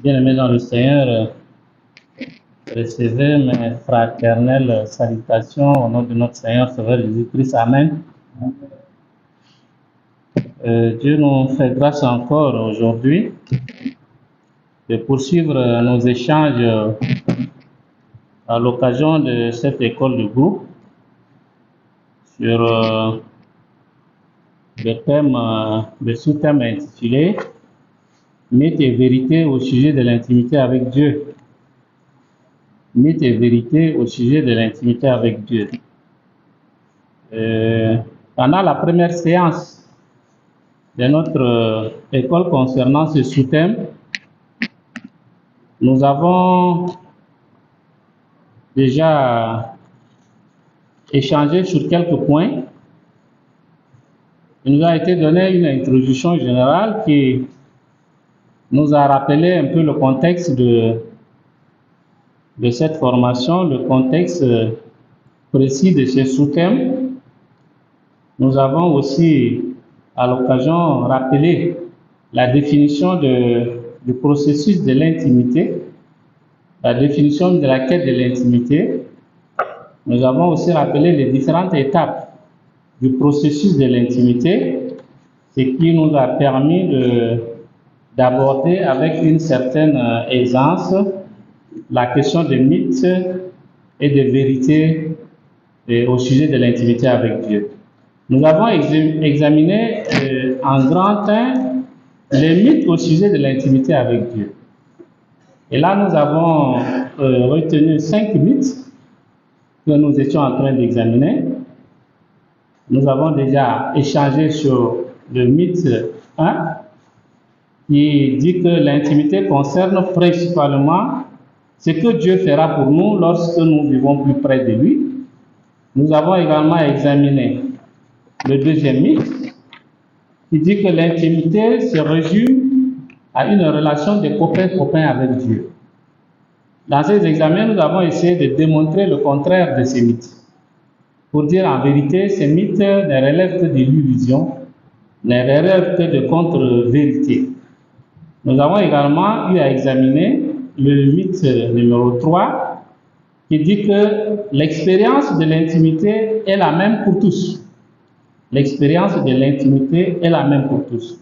Bien-aimés dans le Seigneur, recevez mes fraternelles salutations au nom de notre Seigneur Sauveur Jésus-Christ. Amen. Dieu nous fait grâce encore aujourd'hui de poursuivre nos échanges à l'occasion de cette école de groupe sur le sous-thème intitulé Mythes et vérités au sujet de l'intimité avec Dieu. Mythes et vérités au sujet de l'intimité avec Dieu. Pendant la première séance de notre école concernant ce sous-thème, nous avons déjà échangé sur quelques points. Il nous a été donné une introduction générale qui nous a rappelé un peu le contexte de cette formation, le contexte précis de ce sous-thème. Nous avons aussi, à l'occasion, rappelé la définition du processus de l'intimité, la définition de la quête de l'intimité. Nous avons aussi rappelé les différentes étapes du processus de l'intimité, ce qui nous a permis d'aborder avec une certaine aisance la question des mythes et des vérités au sujet de l'intimité avec Dieu. Nous avons examiné en grand temps les mythes au sujet de l'intimité avec Dieu. Et là, nous avons retenu 5 mythes que nous étions en train d'examiner. Nous avons déjà échangé sur le mythe 1 qui dit que l'intimité concerne principalement ce que Dieu fera pour nous lorsque nous vivons plus près de lui. Nous avons également examiné le deuxième mythe qui dit que l'intimité se résume à une relation de copain-copain avec Dieu. Dans ces examens, nous avons essayé de démontrer le contraire de ces mythes. Pour dire en vérité, ces mythes ne relèvent que de l'illusion, ne relèvent que de contre-vérité. Nous avons également eu à examiner le mythe numéro 3 qui dit que l'expérience de l'intimité est la même pour tous. L'expérience de l'intimité est la même pour tous.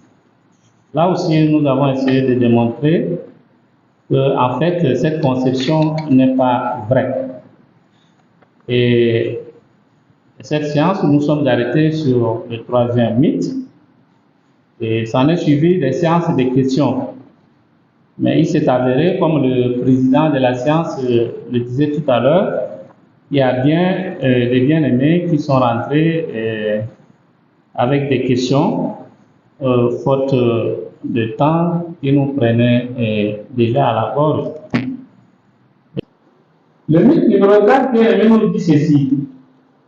Là aussi, nous avons essayé de démontrer que, en fait, cette conception n'est pas vraie. Et cette séance, nous sommes arrêtés sur le troisième mythe. Et s'en est suivi des séances de questions. Mais il s'est avéré, comme le président de la séance le disait tout à l'heure, il y a bien des bien-aimés qui sont rentrés avec des questions, faute de temps qui nous prenait déjà à la gorge. Le mythe numéro 4 bien-aimé nous dit ceci: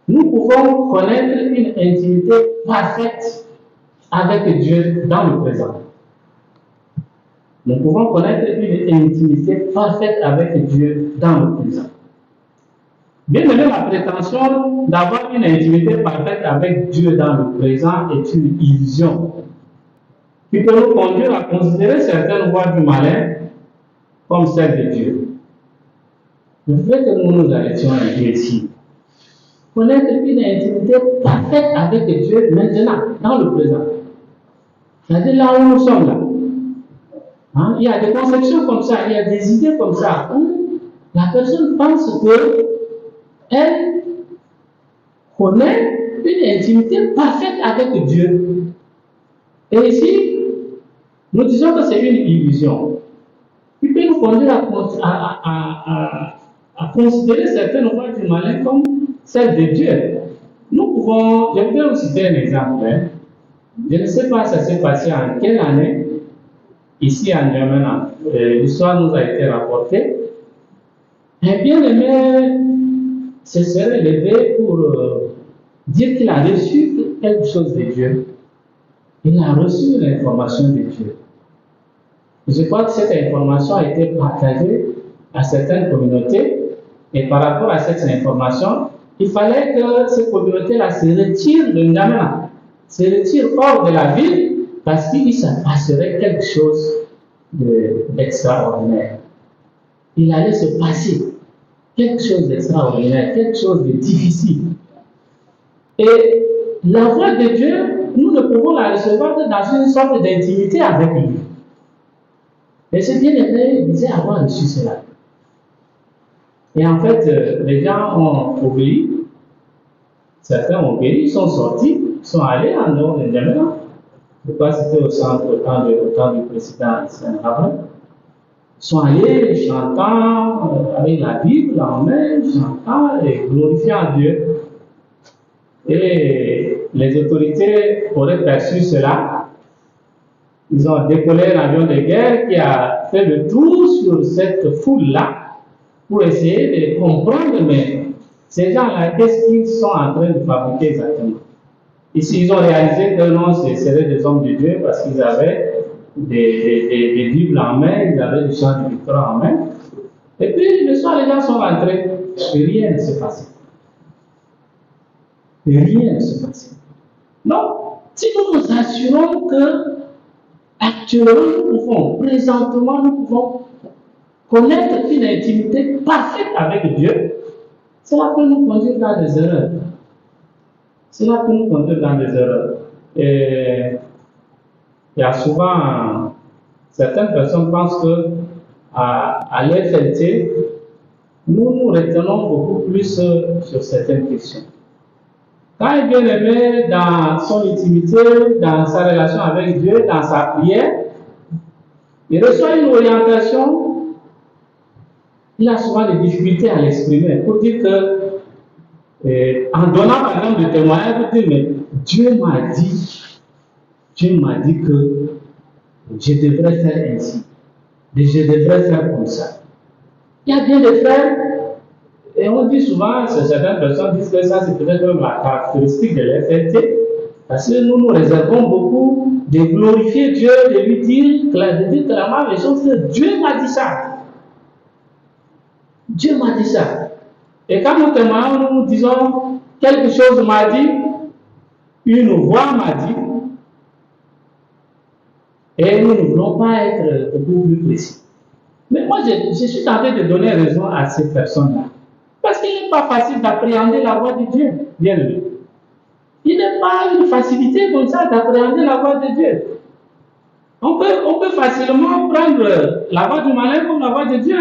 nous pouvons connaître une intimité parfaite avec Dieu dans le présent. Nous pouvons connaître une intimité parfaite avec Dieu dans le présent. Bien aimé, la prétention d'avoir une intimité parfaite avec Dieu dans le présent est une illusion qui peut nous conduire à considérer certaines voies du malin comme celles de Dieu. Je voudrais que nous nous arrêtions ici. Connaître une intimité parfaite avec Dieu maintenant, dans le présent. C'est-à-dire là où nous sommes là. Hein? Il y a des conceptions comme ça, il y a des idées comme ça, où la personne pense qu'elle connaît une intimité parfaite avec Dieu. Et ici, nous disons que c'est une illusion qui peut nous conduire à considérer certaines voies du malin comme celles de Dieu. Nous pouvons, je vais vous citer un exemple. Je ne sais pas ça s'est passé en quelle année. Ici en Yémen, l'histoire nous a été rapportée. Un bien-aimé se serait levé pour dire qu'il a reçu quelque chose de Dieu. Il a reçu l'information de Dieu. Je crois que cette information a été partagée à certaines communautés. Et par rapport à cette information, il fallait que ces communautés-là se retirent de N'Djamena, se retirent hors de la ville, parce qu'il se passerait quelque chose d'extraordinaire. Il allait se passer quelque chose d'extraordinaire, quelque chose de difficile. Et la voix de Dieu, nous ne pouvons la recevoir que dans une sorte d'intimité avec lui. Et ce bien-aimé disait avoir reçu cela. Et en fait, les gens ont obéi. Certains ont obéi, ils sont sortis, ils sont allés en dehors de Ndjamena. Je ne sais pas si c'était au temps du président Abraham. Ils sont allés chantant avec la Bible en main, chantant et glorifiant Dieu. Et les autorités auraient perçu cela. Ils ont décollé un avion de guerre qui a fait le tour sur cette foule-là pour essayer de comprendre, mais ces gens-là, qu'est-ce qu'ils sont en train de fabriquer exactement? Ici, ils ont réalisé que non, ce seraient des hommes de Dieu parce qu'ils avaient des Bibles en main, ils avaient des chants de victoire en main. Et puis, le soir, les gens sont rentrés et rien ne se passait. Rien ne se passait. Non, si nous nous assurons que actuellement, nous pouvons, présentement, nous pouvons connaître une intimité parfaite avec Dieu, cela peut nous conduire dans des erreurs. Cela peut nous conduire dans des erreurs. Et il y a souvent, certaines personnes pensent que à l'FLT, nous nous retenons beaucoup plus sur certaines questions. Quand il est bien aimé dans son intimité, dans sa relation avec Dieu, dans sa prière, il reçoit une orientation, il a souvent des difficultés à l'exprimer. Pour dire que, en donnant par exemple des témoignages, pour dire, mais Dieu m'a dit que je devrais faire ainsi, et je devrais faire comme ça. Il y a bien des frères, et on dit souvent, certaines personnes disent que ça c'est peut-être la caractéristique de l'FLT, parce que nous nous réservons beaucoup de glorifier Dieu, de lui dire clairement les choses que Dieu m'a dit ça. Dieu m'a dit ça. Et quand nous témoignons, nous disons quelque chose m'a dit, une voix m'a dit, et nous ne voulons pas être beaucoup plus précis. Mais moi, je suis tenté de donner raison à ces personnes-là. Parce qu'il n'est pas facile d'appréhender la voix de Dieu, bien aimé. Il n'est pas une facilité comme ça d'appréhender la voix de Dieu. On peut facilement prendre la voix du malin comme la voix de Dieu.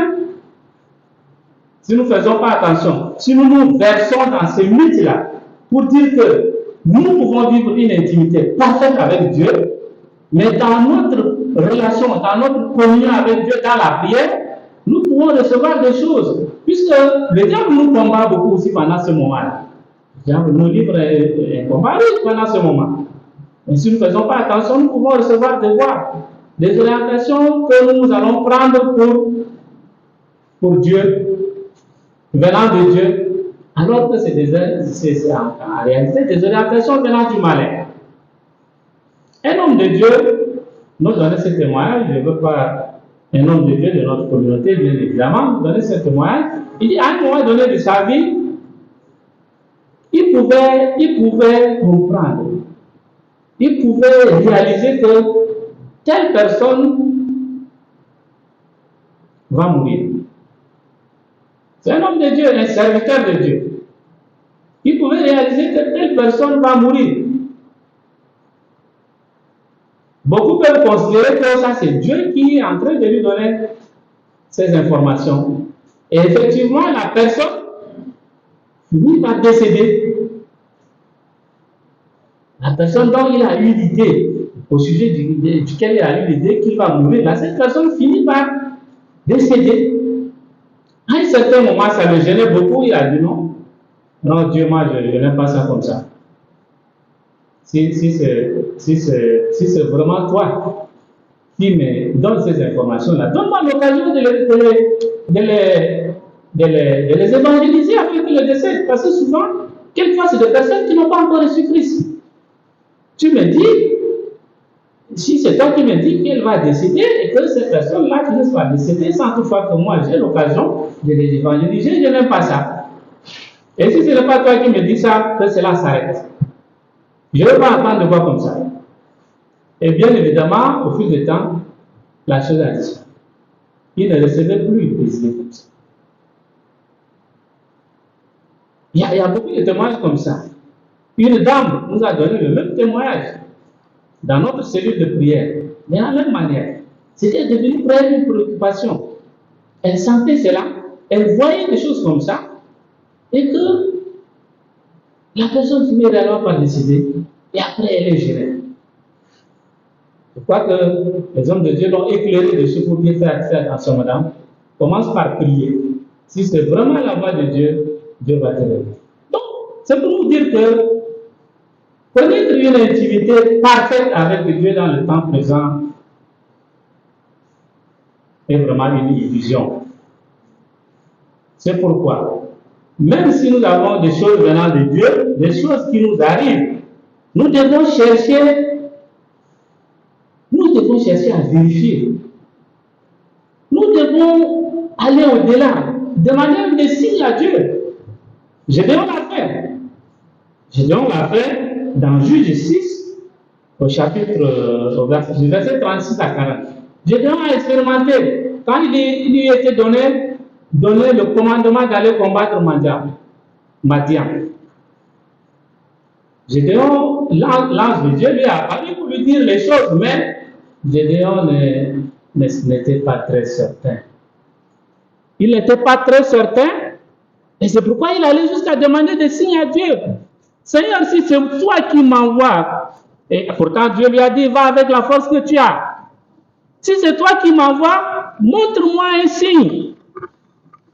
Si nous ne faisons pas attention, si nous nous versons dans ces mythes-là, pour dire que nous pouvons vivre une intimité parfaite avec Dieu, mais dans notre relation, dans notre communion avec Dieu, dans la prière, nous pouvons recevoir des choses. Puisque le diable nous combat beaucoup aussi pendant ce moment-là. Le diable nous livre un combat pendant ce moment. Mais si nous ne faisons pas attention, nous pouvons recevoir des voix, des orientations que nous allons prendre pour Dieu, venant de Dieu, alors que c'est en réalité des orientations venant du malin. Un homme de Dieu nous donne ce témoignage, je ne veux pas un homme de Dieu de notre communauté, bien évidemment, nous donner ce témoignage. Il dit, à un moment donné de sa vie, il pouvait comprendre, il pouvait réaliser que telle personne va mourir. C'est un homme de Dieu, un serviteur de Dieu. Il pouvait réaliser que telle personne va mourir. Beaucoup peuvent considérer que ça c'est Dieu qui est en train de lui donner ces informations. Et effectivement, la personne finit par décéder. La personne dont il a eu l'idée, au sujet duquel il a eu l'idée qu'il va mourir, là, cette personne finit par décéder. À un certain moment, ça le gênait beaucoup, il a dit non. Non, Dieu, moi, je n'aime pas ça comme ça. Si c'est vraiment toi qui me donne ces informations-là, donne-moi l'occasion de les évangéliser avec le décès. Parce que souvent, quelquefois, c'est des personnes qui n'ont pas encore reçu Christ. Tu me dis, si c'est toi qui me dis qu'elle va décéder et que ces personnes-là finissent par décéder sans toutefois que moi j'ai l'occasion de les évangéliser, je n'aime pas ça. Et si ce n'est pas toi qui me dis ça, que cela s'arrête. Je ne veux pas entendre de voix comme ça. Et bien évidemment, au fil du temps, la chose a disparu. Il ne recevait plus une président comme ça. Il y a beaucoup de témoignages comme ça. Une dame nous a donné le même témoignage dans notre cellule de prière, mais de la même manière. C'était devenu pour elle une préoccupation. Elle sentait cela, elle voyait des choses comme ça, et que la personne finit réellement par décider, et après elle est gérée. Je crois que les hommes de Dieu l'ont éclairé dessus pour bien faire attention, madame. Commence par prier. Si c'est vraiment la voix de Dieu, Dieu va te révéler. Donc, c'est pour vous dire que connaître une intimité parfaite avec Dieu dans le temps présent est vraiment une illusion. C'est pourquoi, même si nous avons des choses venant de Dieu, des choses qui nous arrivent, nous devons chercher à vérifier. Nous devons aller au-delà, demander des signes à Dieu. Gédéon l'a fait. Gédéon l'a fait dans Juge 6, au verset 36 à 40. Gédéon a expérimenté. Quand il lui a été donné le commandement d'aller combattre Madian. Gédéon, l'ange de Dieu lui a apparu pour lui dire les choses, mais Gédéon n'était pas très certain. Il n'était pas très certain, et c'est pourquoi il allait jusqu'à demander des signes à Dieu. Seigneur, si c'est toi qui m'envoies, et pourtant Dieu lui a dit, va avec la force que tu as. Si c'est toi qui m'envoies, montre-moi un signe.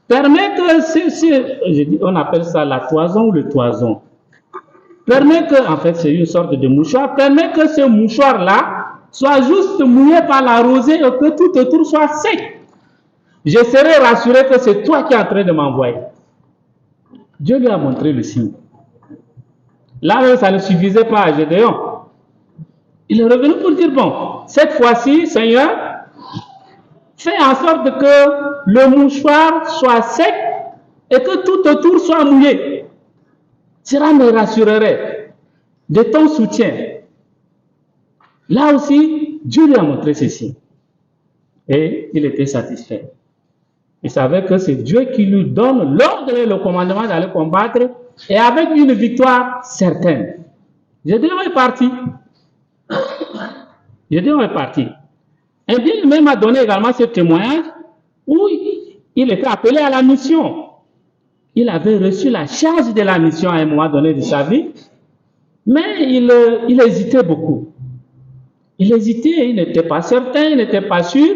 Permets que, on appelle ça la toison ou le toison. Permets que, en fait, c'est une sorte de mouchoir, permets que ce mouchoir-là soit juste mouillé par la rosée et que tout autour soit sec. Je serai rassuré que c'est toi qui es en train de m'envoyer. Dieu lui a montré le signe. Là même, ça ne suffisait pas à Gédéon. Il est revenu pour dire, bon, cette fois-ci, Seigneur, fais en sorte que le mouchoir soit sec et que tout autour soit mouillé. Cela me rassurerait de ton soutien. Là aussi, Dieu lui a montré ceci. Et il était satisfait. Il savait que c'est Dieu qui lui donne l'ordre et le commandement d'aller combattre et avec une victoire certaine. Gédéon est parti. Gédéon est parti. Et Dieu même a donné également ce témoignage où il était appelé à la mission. Il avait reçu la charge de la mission à un moment donné de sa vie, mais il hésitait beaucoup. Il hésitait, il n'était pas certain, il n'était pas sûr.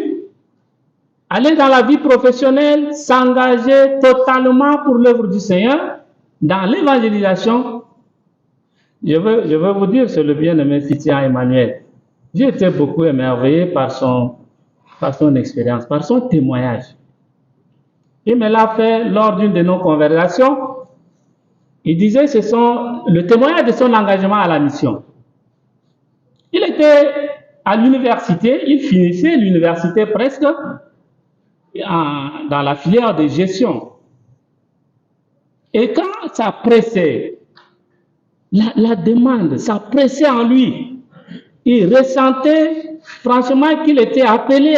Aller dans la vie professionnelle, s'engager totalement pour l'œuvre du Seigneur, dans l'évangélisation. Je veux vous dire, c'est le bien-aimé Fitian Emmanuel. J'ai été beaucoup émerveillé par son expérience, par son témoignage. Il me l'a fait lors d'une de nos conversations. Il disait que c'est le témoignage de son engagement à la mission. Il était à l'université, il finissait l'université presque dans la filière de gestion. Et quand ça pressait, la demande, ça pressait en lui. Il ressentait franchement qu'il était appelé,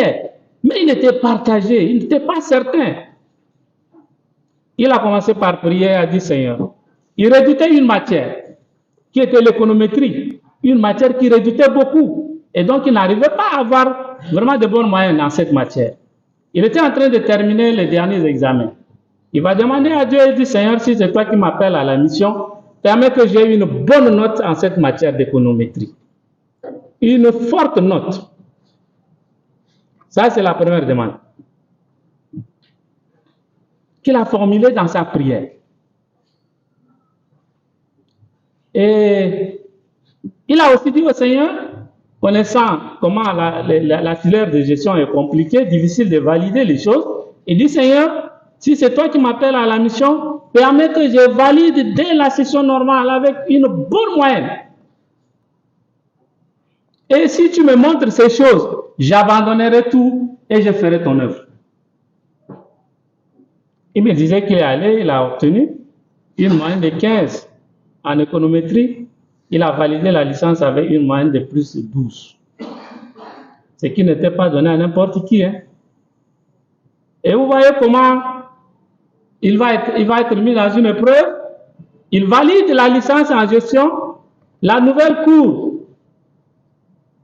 mais il était partagé, il n'était pas certain. Il a commencé par prier et a dit, Seigneur, il redoutait une matière qui était l'économétrie, une matière qui redoutait beaucoup. Et donc, il n'arrivait pas à avoir vraiment de bonnes moyens dans cette matière. Il était en train de terminer les derniers examens. Il va demander à Dieu et dit, Seigneur, si c'est toi qui m'appelles à la mission, permets que j'ai une bonne note en cette matière d'économétrie. Une forte note. Ça, c'est la première demande qu'il a formulée dans sa prière. Et il a aussi dit au Seigneur, connaissant comment la filière de gestion est compliquée, difficile de valider les choses, il dit, Seigneur, si c'est toi qui m'appelles à la mission, permets que je valide dès la session normale avec une bonne moyenne. Et si tu me montres ces choses, j'abandonnerai tout et je ferai ton œuvre. Il me disait qu'il est allé, il a obtenu une moyenne de 15 en économétrie. Il a validé la licence avec une moyenne de plus de 12. Ce qui n'était pas donné à n'importe qui. Hein. Et vous voyez comment il va être mis dans une épreuve. Il valide la licence en gestion, la nouvelle cour.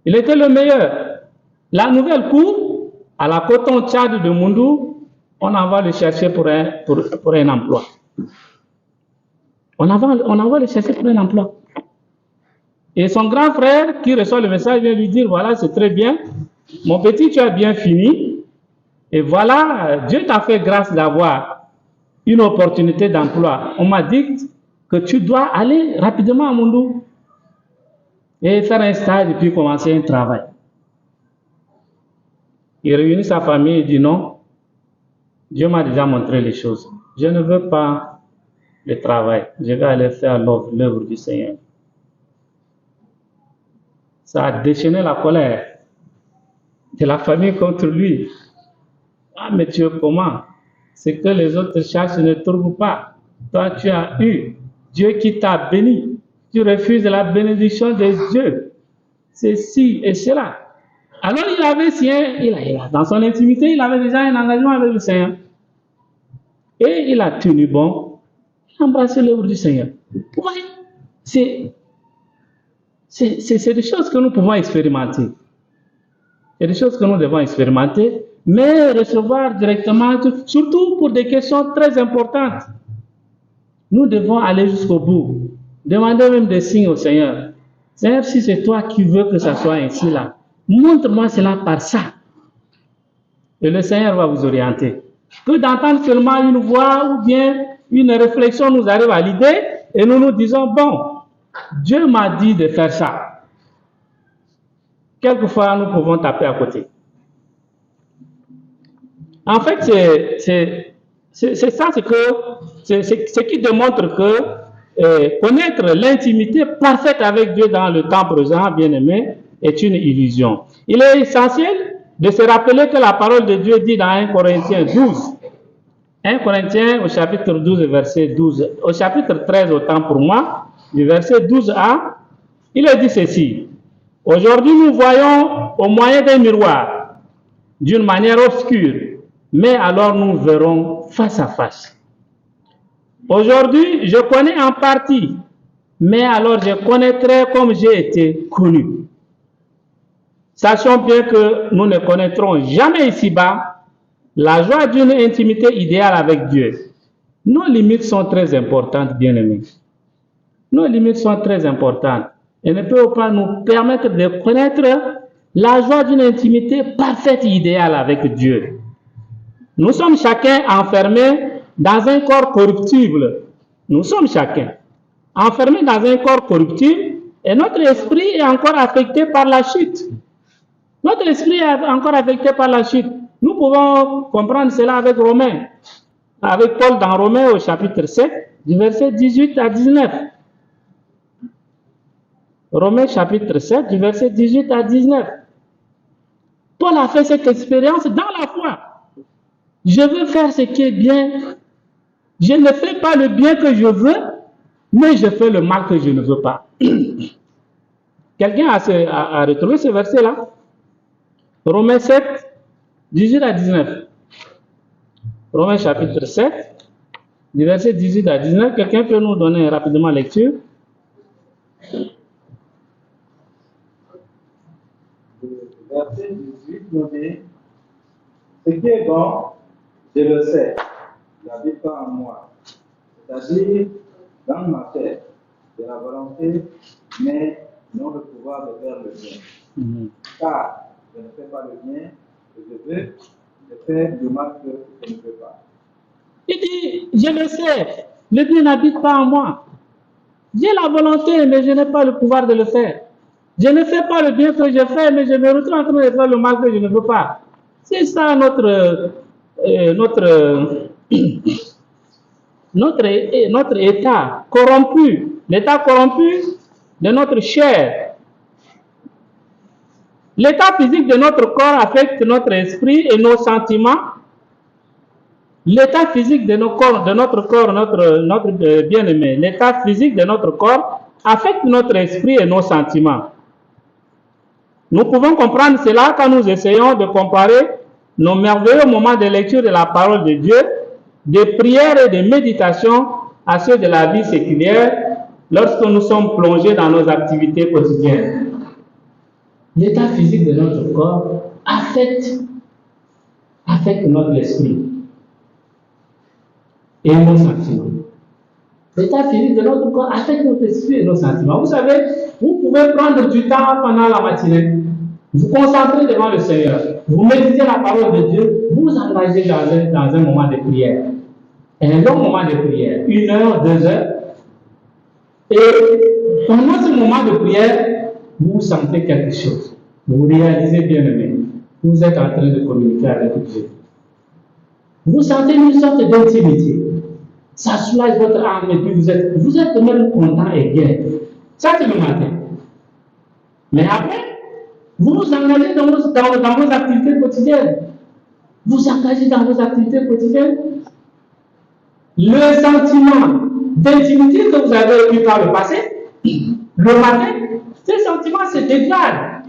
Il était le meilleur. La nouvelle cour, à la Coton Tchad de Moundou, on envoie le chercher pour un emploi. On envoie le chercher pour un emploi. Et son grand frère, qui reçoit le message, vient lui dire, voilà, c'est très bien. Mon petit, tu as bien fini. Et voilà, Dieu t'a fait grâce d'avoir une opportunité d'emploi. On m'a dit que tu dois aller rapidement à Moundou et faire un stage et puis commencer un travail. Il réunit sa famille et dit non, Dieu m'a déjà montré les choses. Je ne veux pas le travail. Je vais aller faire l'œuvre du Seigneur. Ça a déchaîné la colère de la famille contre lui. Ah, mais Dieu, comment? Ce que les autres cherchent ne trouvent pas. Toi, tu as eu Dieu qui t'a béni. Tu refuses la bénédiction de Dieu. Ceci et cela. Alors, il avait signé, dans son intimité, il avait déjà un engagement avec le Seigneur. Et il a tenu bon. Il a embrassé l'œuvre du Seigneur. Vous voyez, c'est des choses que nous pouvons expérimenter. C'est des choses que nous devons expérimenter, mais recevoir directement, surtout pour des questions très importantes. Nous devons aller jusqu'au bout. Demander même des signes au Seigneur. Seigneur, si c'est toi qui veux que ça soit ainsi là, montre-moi cela par ça. Et le Seigneur va vous orienter. Que d'entendre seulement une voix ou bien une réflexion nous arrive à l'idée et nous nous disons, bon, Dieu m'a dit de faire ça. Quelquefois, nous pouvons taper à côté. En fait, c'est ça, ce qui démontre que connaître l'intimité parfaite avec Dieu dans le temps présent, bien-aimé, est une illusion. Il est essentiel de se rappeler que la parole de Dieu dit dans 1 Corinthiens 12, 1 Corinthiens au chapitre 12, verset 12, au chapitre 13, autant pour moi, du verset 12a, il est dit ceci. Aujourd'hui, nous voyons au moyen d'un miroir, d'une manière obscure, mais alors nous verrons face à face. Aujourd'hui, je connais en partie, mais alors je connaîtrai comme j'ai été connu. Sachons bien que nous ne connaîtrons jamais ici-bas la joie d'une intimité idéale avec Dieu. Nos limites sont très importantes, bien-aimés. Nos limites sont très importantes. Elles ne peuvent pas nous permettre de connaître la joie d'une intimité parfaite et idéale avec Dieu. Nous sommes chacun enfermés dans un corps corruptible. Nous sommes chacun enfermés dans un corps corruptible et notre esprit est encore affecté par la chute. Notre esprit est encore affecté par la chute. Nous pouvons comprendre cela avec Romains. Avec Paul dans Romains au chapitre 7, du verset 18 à 19. Romains chapitre 7, du verset 18 à 19. Paul a fait cette expérience dans la foi. Je veux faire ce qui est bien. Je ne fais pas le bien que je veux, mais je fais le mal que je ne veux pas. Quelqu'un a retrouvé ce verset-là? Romains 7, 18 à 19. Romains chapitre 7, du verset 18 à 19. Quelqu'un peut nous donner rapidement lecture? Verset 18 nous dit, ce qui est bon, je le sais, il n'habite pas en moi, c'est-à-dire dans ma tête, de la volonté, mais non le pouvoir de faire le bien. Car je ne fais pas le bien que je veux, je fais le mal que je ne veux pas. Il dit, je le sais, le bien n'habite pas en moi. J'ai la volonté, mais je n'ai pas le pouvoir de le faire. Je ne fais pas le bien que je fais, mais je me retrouve en train de faire le mal que je ne veux pas. C'est ça notre état corrompu, l'état corrompu de notre chair. L'état physique de notre corps affecte notre esprit et nos sentiments. L'état physique de notre corps, notre bien-aimé, l'état physique de notre corps affecte notre esprit et nos sentiments. Nous pouvons comprendre cela quand nous essayons de comparer nos merveilleux moments de lecture de la parole de Dieu, de prière et de méditation à ceux de la vie séculière lorsque nous sommes plongés dans nos activités quotidiennes. L'état physique de notre corps affecte notre esprit et nos sentiments. L'état physique de notre corps affecte notre esprit et nos sentiments. Vous savez, vous pouvez prendre du temps pendant la matinée, vous concentrer devant le Seigneur, vous méditez la parole de Dieu, vous engagez dans un moment de prière. Un long moment de prière, 1 heure, 2 heures. Et pendant ce moment de prière, vous sentez quelque chose. Vous réalisez, bien aimé, vous êtes en train de communiquer avec Dieu. Vous sentez une sorte d'intimité. Ça soulage votre âme et puis vous êtes même content et gai. Ça, c'est le matin. Mais après, vous vous engagez dans vos activités quotidiennes. Vous engagez dans vos activités quotidiennes. Le sentiment d'intimité que vous avez eu par le passé, le matin, ce sentiment se dégrade.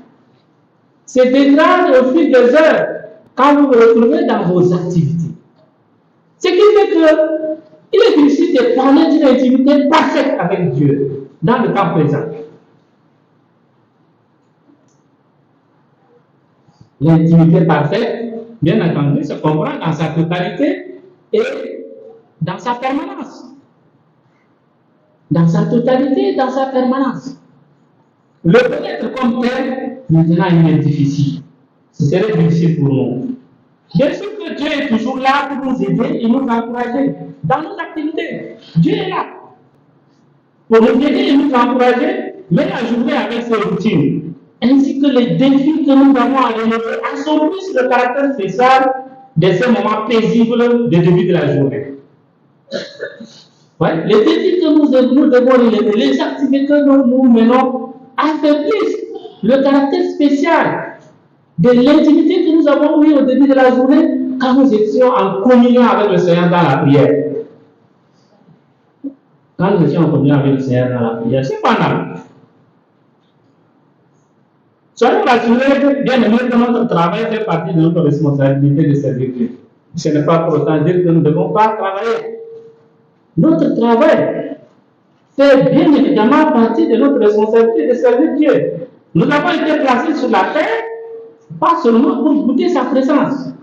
Se dégrade au fil des heures quand vous vous retrouvez dans vos activités. Ce qui fait qu'il est difficile de parler d'une intimité parfaite avec Dieu dans le temps présent. L'intimité parfaite, bien entendu, se comprend dans sa totalité et dans sa permanence. Dans sa totalité et dans sa permanence. Le connaître comme tel, maintenant, il est difficile. Ce serait difficile pour nous. Bien sûr que Dieu est toujours là pour nous aider et nous encourager dans nos activités. Dieu est là pour nous aider et nous encourager, mais à jouer avec ses routines, ainsi que les défis que nous avons à relever assombrissent le caractère spécial de ces moments paisibles de début de la journée. Ouais, les défis que nous devons relever, les activités que nous menons affaiblissent le caractère spécial de l'intimité que nous avons eue au début de la journée quand nous étions en communion avec le Seigneur dans la prière. Quand nous étions en communion avec le Seigneur dans la prière, cependant, soyons rassurés, bien aimés, que notre travail fait partie de notre responsabilité de servir Dieu. Ce n'est pas pour autant dire que nous ne devons pas travailler. Notre travail fait bien évidemment partie de notre responsabilité de servir Dieu. Nous avons été placés sur la terre, pas seulement pour goûter sa présence,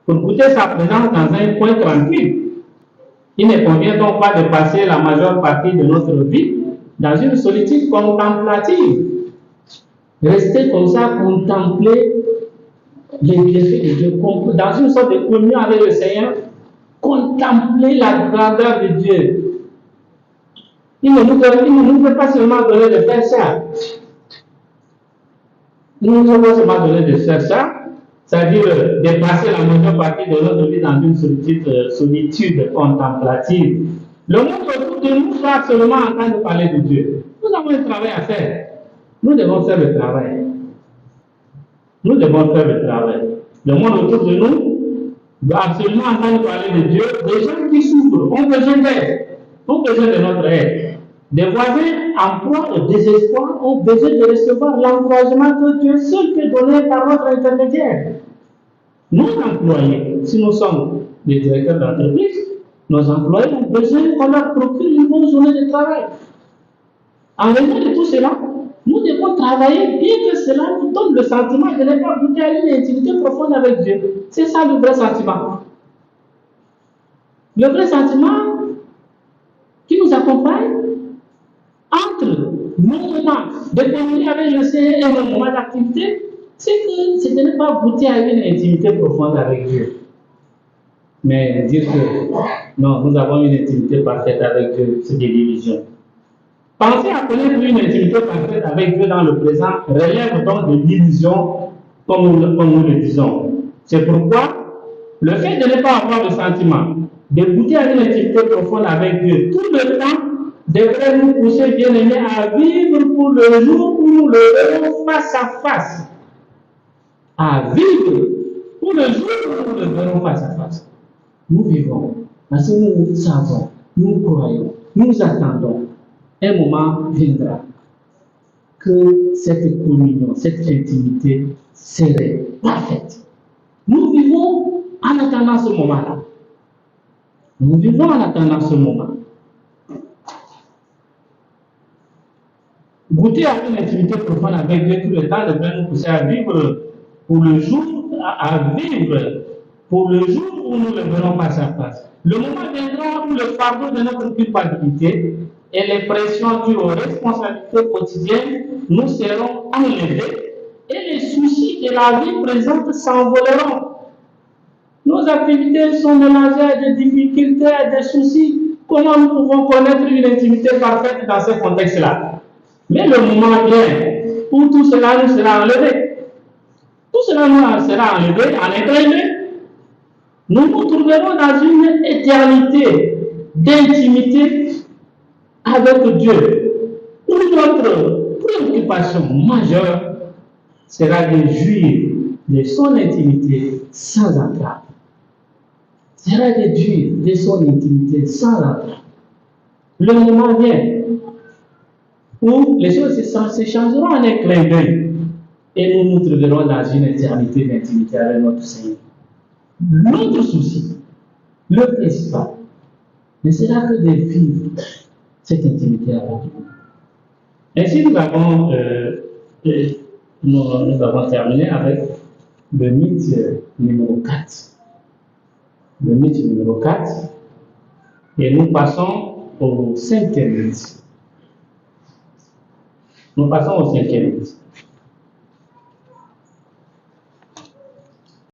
pour goûter sa présence dans un coin tranquille. Il ne convient donc pas de passer la majeure partie de notre vie dans une solitude contemplative. Rester comme ça, contempler les bienfaits de Dieu, dans une sorte de communion avec le Seigneur, contempler la grandeur de Dieu. Il ne nous veut pas seulement donner de faire ça. Il ne nous veut pas seulement donner de faire ça, c'est-à-dire de passer la majeure partie de notre vie dans une solitude contemplative. Le monde autour de nous doit absolument entendre parler de Dieu. Nous avons un travail à faire. Nous devons faire le travail. Nous devons faire le travail. Le monde autour de nous doit absolument entendre parler de Dieu. Des gens qui souffrent ont besoin d'aide, ont besoin de notre aide. Des voisins en proie au désespoir ont besoin de recevoir l'encouragement que Dieu seul peut donner par notre intermédiaire. Nos employés, si nous sommes des directeurs d'entreprise, nos employés ont besoin qu'on leur procure une bonne journée de travail. En raison de tout cela, nous devons travailler bien que cela nous donne le sentiment de ne pas goûter à une intimité profonde avec Dieu. C'est ça le vrai sentiment. Le vrai sentiment qui nous accompagne entre nos moments de communion avec le Seigneur et nos moments d'activité, c'est de ne pas goûter à une intimité profonde avec Dieu. Mais dire que non, nous avons une intimité parfaite avec Dieu, c'est des divisions. Penser à connaître une intimité parfaite avec Dieu dans le présent relève donc de l'illusion, comme nous le disons. C'est pourquoi le fait de ne pas avoir de sentiment, de goûter à une intimité profonde avec Dieu tout le temps, devrait nous pousser, bien aimés, à vivre pour le jour où nous le verrons face à face. À vivre pour le jour où nous le verrons face à face. Nous vivons, parce que nous savons, nous croyons, nous attendons. Un moment viendra que cette communion, cette intimité serait parfaite. Nous vivons en attendant ce moment-là. Nous vivons en attendant ce moment. Goûter à une intimité profonde avec Dieu tout le temps devrait nous pousser à vivre pour le jour, à vivre pour le jour où nous le verrons face à face. Le moment viendra où le fardeau de notre culpabilité et les pressions dues aux responsabilités quotidiennes nous seront enlevés et les soucis de la vie présente s'envoleront. Nos activités sont mélangées à des difficultés, à des soucis. Comment nous pouvons connaître une intimité parfaite dans ce contexte-là? Mais le moment vient où tout cela nous sera enlevé. Tout cela nous sera enlevé en éternité. Nous nous trouverons dans une éternité d'intimité avec Dieu, où notre préoccupation majeure sera de jouir de son intimité sans entrave. Sera de jouir de son intimité sans entrave. Le moment vient où les choses se changeront en un clin d'œil et nous nous trouverons dans une éternité d'intimité avec notre Seigneur. Notre souci, le principal, ne sera que de vivre cette intimité avec Dieu. Ainsi, nous avons terminé avec le mythe numéro 4. Le mythe numéro 4. Et nous passons au 5e mythe. Nous passons au 5e mythe.